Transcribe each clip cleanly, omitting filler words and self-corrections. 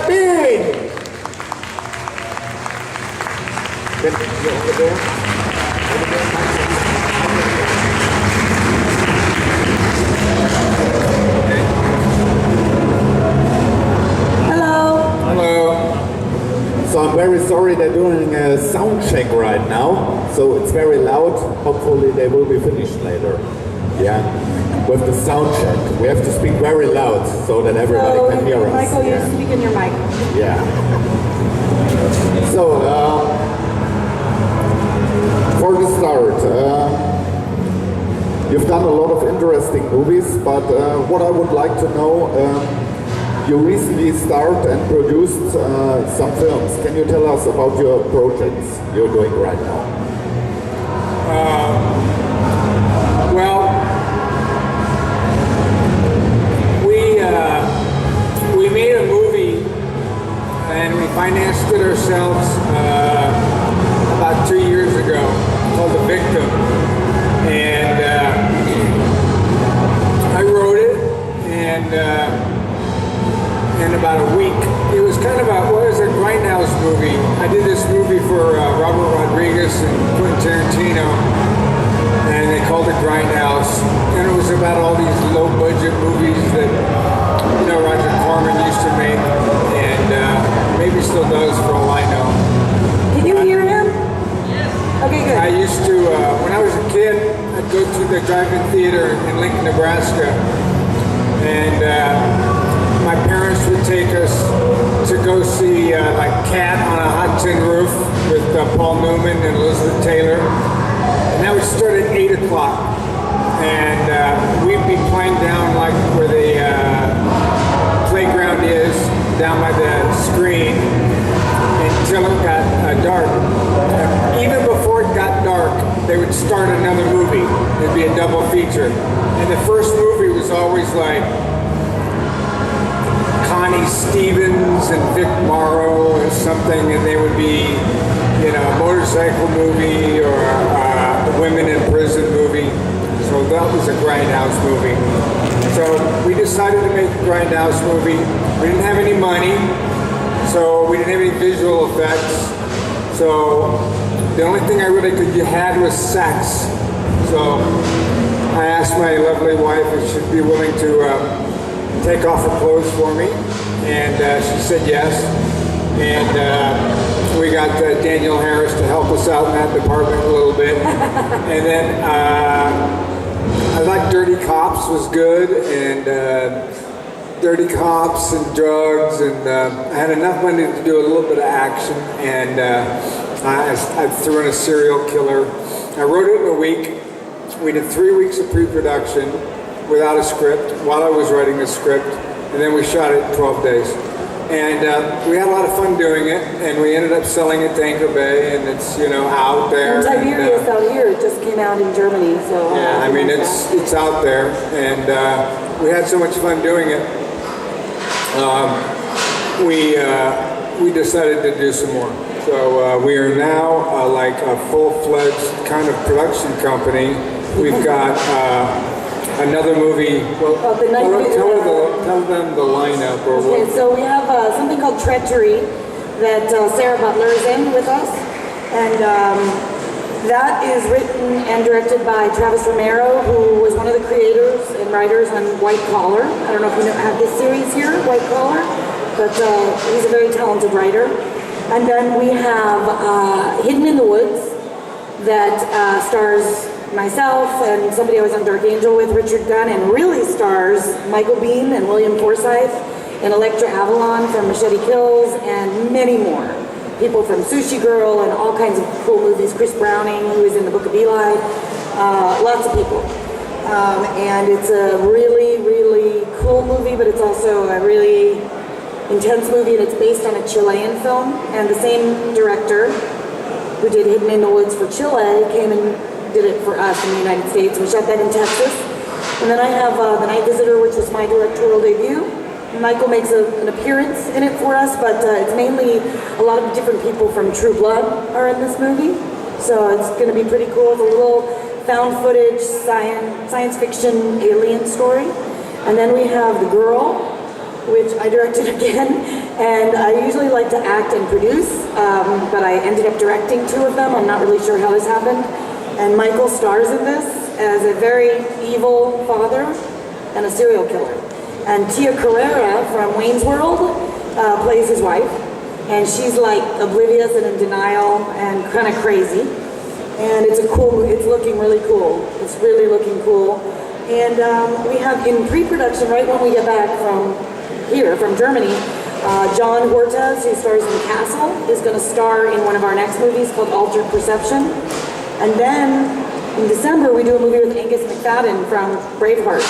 Biehn. Over there. So I'm very sorry they're doing a sound check right now, so it's very loud. Hopefully they will be finished later. Yeah, with the sound check. We have to speak very loud so that everybody can hear us. Michael, you speak in your mic. Yeah. So, for the start, you've done a lot of interesting movies, but what I would like to know, you recently started and produced some films. Can you tell us about your projects you're doing right now? Well, we made a movie and we financed it ourselves about 2 years ago called The Victim. And I wrote it and in about a week. It was kind of a grindhouse movie. I did this movie for Robert Rodriguez and Quentin Tarantino, and they called it Grindhouse. And it was about all these low-budget movies that, Roger Corman used to make, and maybe still does for all I know. Can you hear him? Yes. Okay, good. I used to, when I was a kid, I'd go to the drive-in theater in Lincoln, Nebraska, and my parents would take us to go see like Cat on a Hot Tin Roof with Paul Newman and Elizabeth Taylor. And that would start at 8 o'clock. And we'd be playing down like where the playground is, down by the screen, until it got dark. Even before it got dark, they would start another movie. It'd be a double feature. And the first movie was always like Connie Stevens and Vic Morrow or something, and they would be, a motorcycle movie or a women in prison movie. So that was a Grindhouse movie. So we decided to make a Grindhouse movie. We didn't have any money, so we didn't have any visual effects. So the only thing I really had was sex. So I asked my lovely wife if she'd be willing to take off her clothes for me, and she said yes. And we got Daniel Harris to help us out in that department a little bit. And then I thought Dirty Cops was good, and Dirty Cops and drugs, and I had enough money to do a little bit of action, and I threw in a serial killer. I wrote it in a week. We did 3 weeks of pre-production without a script, while I was writing the script, and then we shot it in 12 days. And we had a lot of fun doing it, and we ended up selling it to Anchor Bay, and it's, out there. And Tiberius out here, it just came out in Germany, so... Yeah, I mean, it's out there, and we had so much fun doing it. We decided to do some more. So we are now like a full-fledged kind of production company. We've got another movie. Well, tell them the lineup. Okay, so we have something called Treachery that Sarah Butler is in with us, and that is written and directed by Travis Romero, who was one of the creators and writers on White Collar. I don't know if you have this series here, White Collar, but he's a very talented writer. And then we have Hidden in the Woods that stars myself and somebody I was on Dark Angel with, Richard Gunn, and really stars Michael Biehn and William Forsythe and Electra Avalon from Machete Kills and many more. People from Sushi Girl and all kinds of cool movies. Chris Browning, who is in the Book of Eli. Lots of people. And it's a really, really cool movie, but it's also a really intense movie, and it's based on a Chilean film. And the same director who did Hidden in the Woods for Chile came and did it for us in the United States. We shot that in Texas. And then I have The Night Visitor, which was my directorial debut. Michael makes an appearance in it for us, but it's mainly a lot of different people from True Blood are in this movie. So it's going to be pretty cool. It's a little found footage, science fiction alien story. And then we have The Girl, which I directed again. And I usually like to act and produce, but I ended up directing 2 of them. I'm not really sure how this happened. And Michael stars in this as a very evil father and a serial killer. And Tia Carrera from Wayne's World plays his wife. And she's like oblivious and in denial and kind of crazy. And it's looking really cool. It's really looking cool. And we have in pre-production, right when we get back from here, from Germany, John Huertas, who stars in Castle, is going to star in one of our next movies called Altered Perception. And then in December, we do a movie with Angus McFadden from Braveheart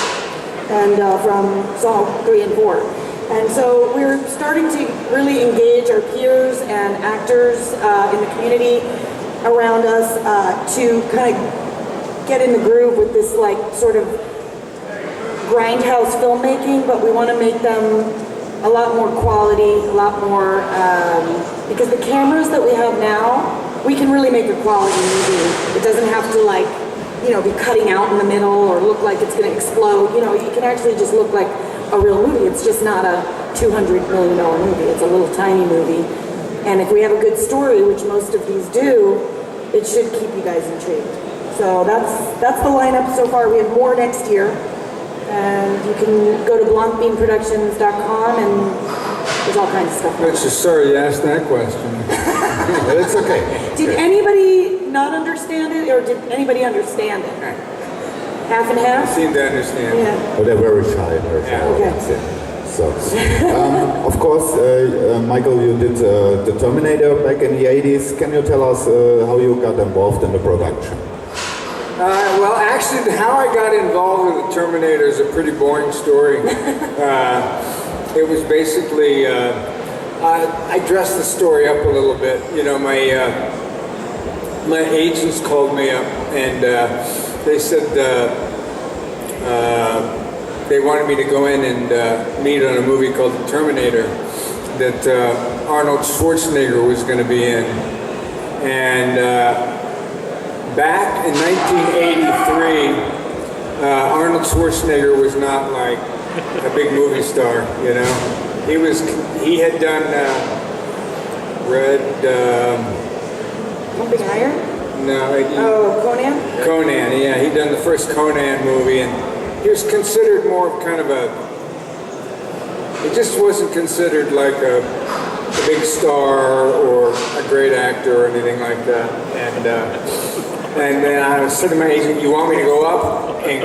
and from Saw 3 and 4. And so we're starting to really engage our peers and actors in the community around us to kind of get in the groove with this like sort of grindhouse filmmaking, but we want to make them a lot more quality, a lot more, because the cameras that we have now, we can really make a quality movie. It doesn't have to like, you know, be cutting out in the middle or look like it's going to explode. You know, you can actually just look like a real movie. It's just not a $200 million movie. It's a little tiny movie. And if we have a good story, which most of these do, it should keep you guys intrigued. So that's the lineup so far. We have more next year. And you can go to blancbeanproductions.com and there's all kinds of stuff. I'm just sorry you asked that question. It's okay. Did anybody not understand it, or did anybody understand it? Half and half? I seem to understand. Yeah. Oh, they're very shy. Okay. So, of course, Michael, you did the Terminator back in the 80s. Can you tell us how you got involved in the production? Well, actually, how I got involved with the Terminator is a pretty boring story. It was basically, I dressed the story up a little bit. You know, my agents called me up and they said they wanted me to go in and meet on a movie called The Terminator that Arnold Schwarzenegger was going to be in. And back in 1983, Arnold Schwarzenegger was not like a big movie star, you know. He had done Pumping Iron? No. Conan? Conan, yeah. He'd done the first Conan movie, and he was considered more of kind of it just wasn't considered like a big star or a great actor or anything like that. And then I said to my agent, you want me to go up and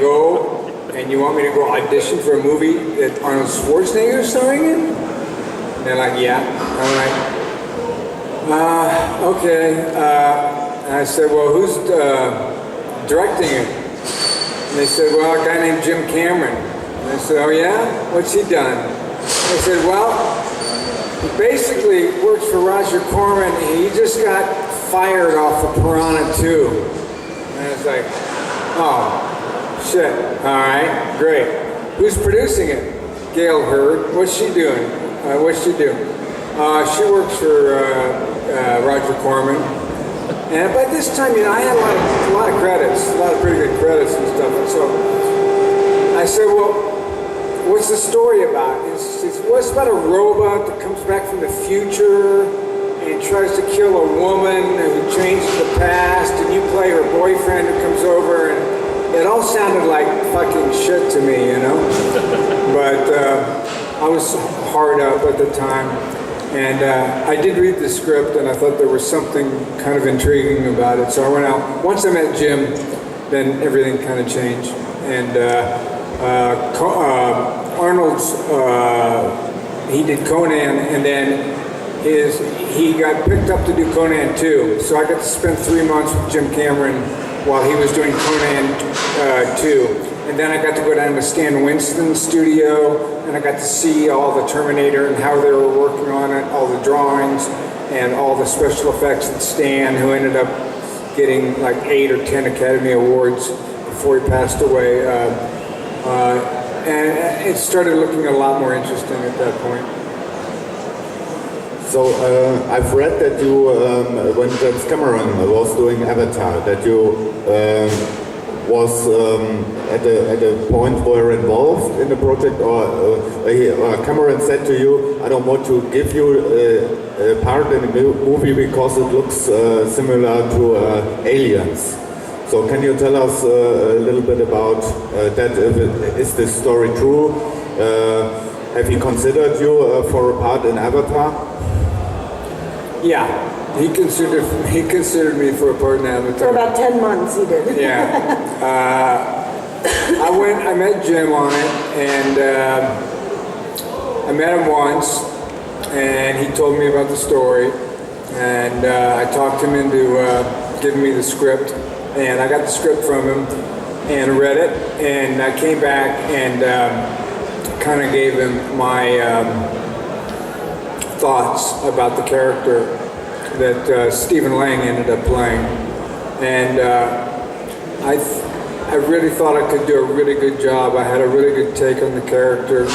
you want me to go audition for a movie that Arnold Schwarzenegger is starring in? And they're like, yeah. I'm like, okay. And I said, well, who's directing it? And they said, well, a guy named Jim Cameron. And I said, oh yeah? What's he done? They said, well, he basically works for Roger Corman. He just got fired off of Piranha 2. And I was like, oh, shit. All right, great. Who's producing it? Gail Hurd. What's she doing? What's she do? She works for Roger Corman. And by this time, you know, I had a lot of credits, a lot of pretty good credits and stuff. And so I said, well, what's the story about? She says, well, it's about a robot that comes back from the future and tries to kill a woman who changes the past, and you play her boyfriend who comes over, and it all sounded like fucking shit to me, you know? But I was hard up at the time. And I did read the script, and I thought there was something kind of intriguing about it. So I went out. Once I met Jim, then everything kind of changed. And Arnold's, he did Conan, and then he got picked up to do Conan 2. So I got to spend 3 months with Jim Cameron while he was doing Conan 2. And then I got to go down to Stan Winston's studio, and I got to see all the Terminator and how they were working on it, all the drawings, and all the special effects that Stan, who ended up getting like 8 or 10 Academy Awards before he passed away. And it started looking a lot more interesting at that point. So I've read that you, when James Cameron was doing Avatar, that you was at a point were involved in the project, or Cameron said to you, I don't want to give you a part in the movie because it looks similar to Aliens. So can you tell us a little bit about that? Is this story true? Have he considered you for a part in Avatar? Yeah, he considered me for a part in Avatar. For about 10 months he did. Yeah. I met Jim on it, and I met him once, and he told me about the story, and I talked him into giving me the script, and I got the script from him and read it, and I came back and kind of gave him my thoughts about the character that Stephen Lang ended up playing, and I really thought I could do a really good job. I had a really good take on the character.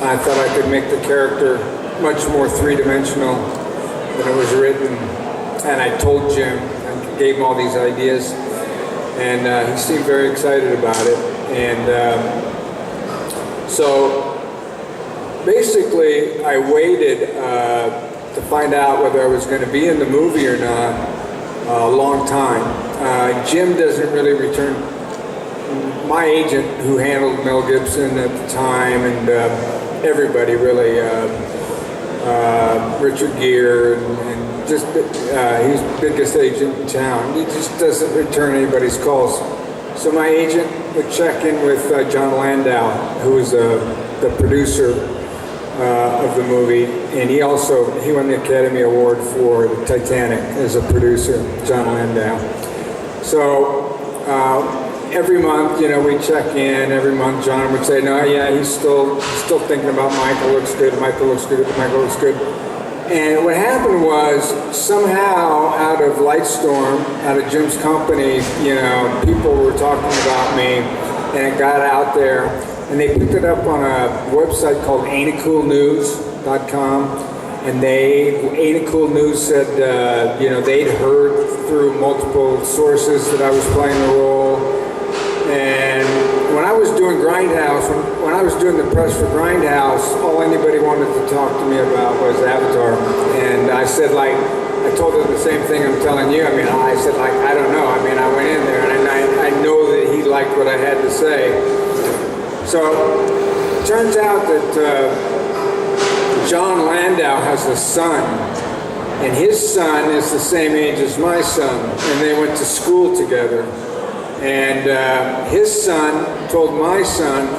I thought I could make the character much more three-dimensional than it was written, and I told Jim and gave him all these ideas, and he seemed very excited about it, and so basically I waited to find out whether I was going to be in the movie or not a long time. Jim doesn't really return. My agent, who handled Mel Gibson at the time, and everybody really, Richard Gere, and just he's the biggest agent in town. He just doesn't return anybody's calls. So my agent would check in with John Landau, who was the producer of the movie, and he won the Academy Award for the Titanic as a producer, John Landau. So every month, we'd check in. Every month, John would say, "No, yeah, he's still thinking about Michael. Looks good. Michael looks good. Michael looks good." And what happened was, somehow, out of Lightstorm, out of Jim's company, people were talking about me, and it got out there. And they picked it up on a website called ain'titcoolnews.com, and Ain't It Cool News said, they'd heard through multiple sources that I was playing the role. And when I was doing Grindhouse, when I was doing the press for Grindhouse, all anybody wanted to talk to me about was Avatar. And I said, I told them the same thing I'm telling you. I said, I don't know. I went in there, and I know that he liked what I had to say. So it turns out that John Landau has a son, and his son is the same age as my son, and they went to school together. And his son told my son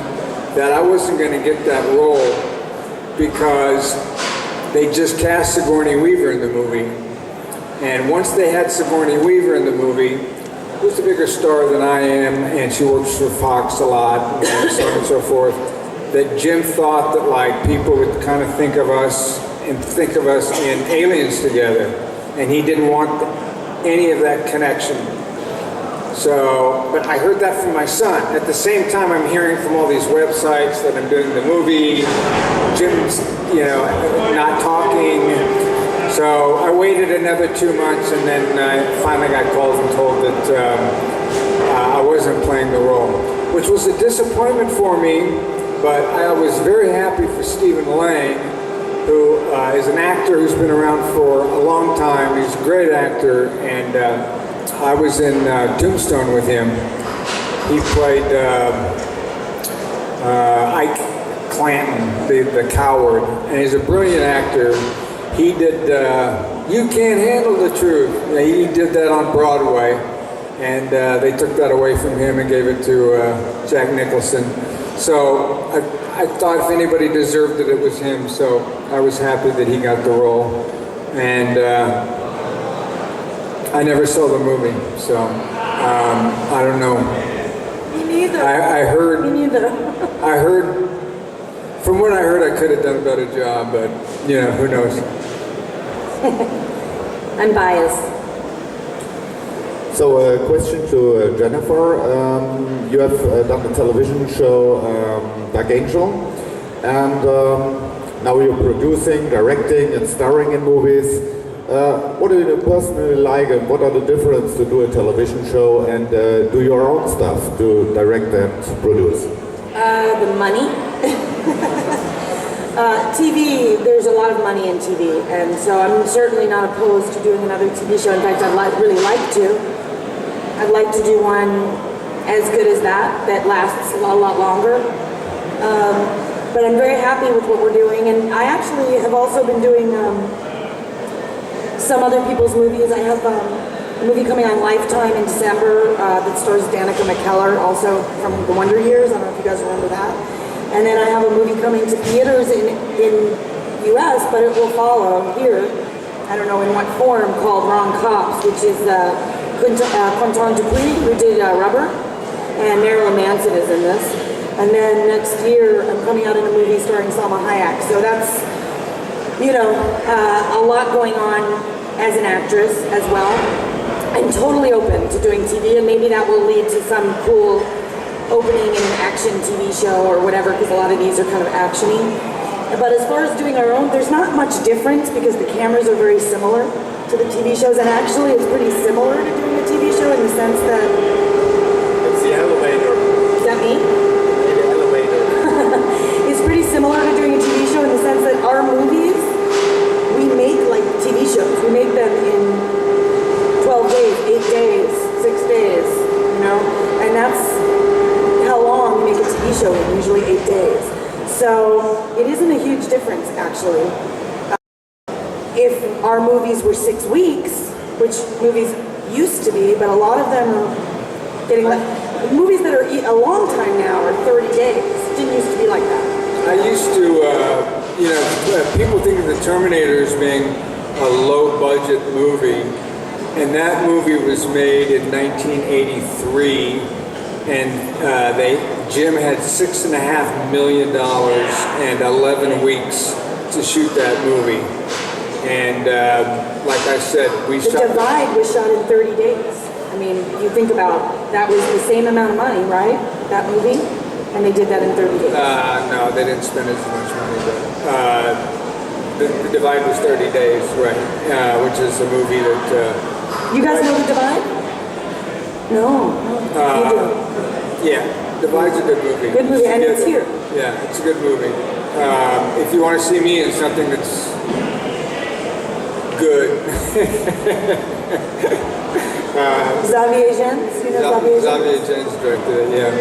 that I wasn't going to get that role because they just cast Sigourney Weaver in the movie. And once they had Sigourney Weaver in the movie, who's a bigger star than I am, and she works for Fox a lot, and so on and so forth, that Jim thought that people would kind of think of us in Aliens together, and he didn't want any of that connection. So, but I heard that from my son. At the same time, I'm hearing from all these websites that I'm doing the movie, Jim's, not talking. So I waited another 2 months, and then I finally got called and told that I wasn't playing the role, which was a disappointment for me, but I was very happy for Stephen Lang, who is an actor who's been around for a long time. He's a great actor, and I was in Tombstone with him. He played Ike Clanton, the coward, and he's a brilliant actor. He did You Can't Handle the Truth. He did that on Broadway, and they took that away from him and gave it to Jack Nicholson. So I thought if anybody deserved it, it was him. So I was happy that he got the role. And I never saw the movie, so I don't know. Me neither. I heard. Me neither. I heard. From what I heard, I could have done a better job, but who knows? I'm biased. So a question to Jennifer. You have done the television show Dark Angel, and now you're producing, directing, and starring in movies. what do you personally like, and what are the difference to do a television show and do your own stuff, to direct and produce? The money. TV, there's a lot of money in TV, and so I'm certainly not opposed to doing another TV show. In fact, really like to. I'd like to do one as good as that lasts a lot longer. But I'm very happy with what we're doing, and I actually have also been doing some other people's movies. I have a movie coming on Lifetime in December that stars Danica McKellar, also from The Wonder Years. I don't know if you guys remember that. And then I have a movie coming to theaters in US, but it will follow here. I don't know in what form, called Wrong Cops, which is Quentin Dupuis, who did Rubber, and Marilyn Manson is in this. And then next year, I'm coming out in a movie starring Salma Hayek. So that's, a lot going on as an actress as well. I'm totally open to doing TV, and maybe that will lead to some cool opening in an action TV show or whatever, because a lot of these are kind of actiony. But as far as doing our own, there's not much difference because the cameras are very similar to the TV shows, and actually it's pretty similar to doing a TV show in the sense that... It's the elevator. Is that me? The elevator. It's pretty similar to doing a TV show in the sense that our movies, we make like TV shows. We make them in 12 days, 8 days, 6 days, and that's how long we make a TV show in, usually 8 days. So it isn't a huge difference, actually. If our movies were 6 weeks, which movies used to be, but a lot of them are getting like, movies that are a long time now are 30 days. It didn't used to be like that. I used to, people think of the Terminator as being a low-budget movie, and that movie was made in 1983, and Jim had $6.5 million and 11 weeks to shoot that movie. And like I said, The Divide was shot in 30 days. I mean, you think about, that was the same amount of money, right? That movie? And they did that in 30 days. No, they didn't spend as much money, but the Divide was 30 days, right? Which is a movie that... You guys know The Divide? No. You do. Yeah, Divide's a good movie. Good movie, and it's here. Yeah, it's a good movie. If you want to see me in something that's good... Xavier Gens, Xavier Gens directed it, yeah.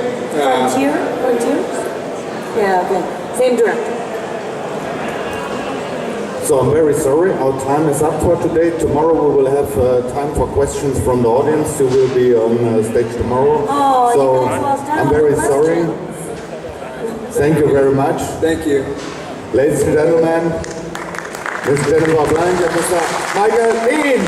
Frontier? Yeah, okay. Same director. So I'm very sorry, our time is up for today. Tomorrow we will have time for questions from the audience who will be on stage tomorrow. Oh, so you guys lost out I'm on very questions. sorry. Thank you very much. Thank you. Ladies and gentlemen, Ms. Jennifer Blanc and Mr. Michael Biehn.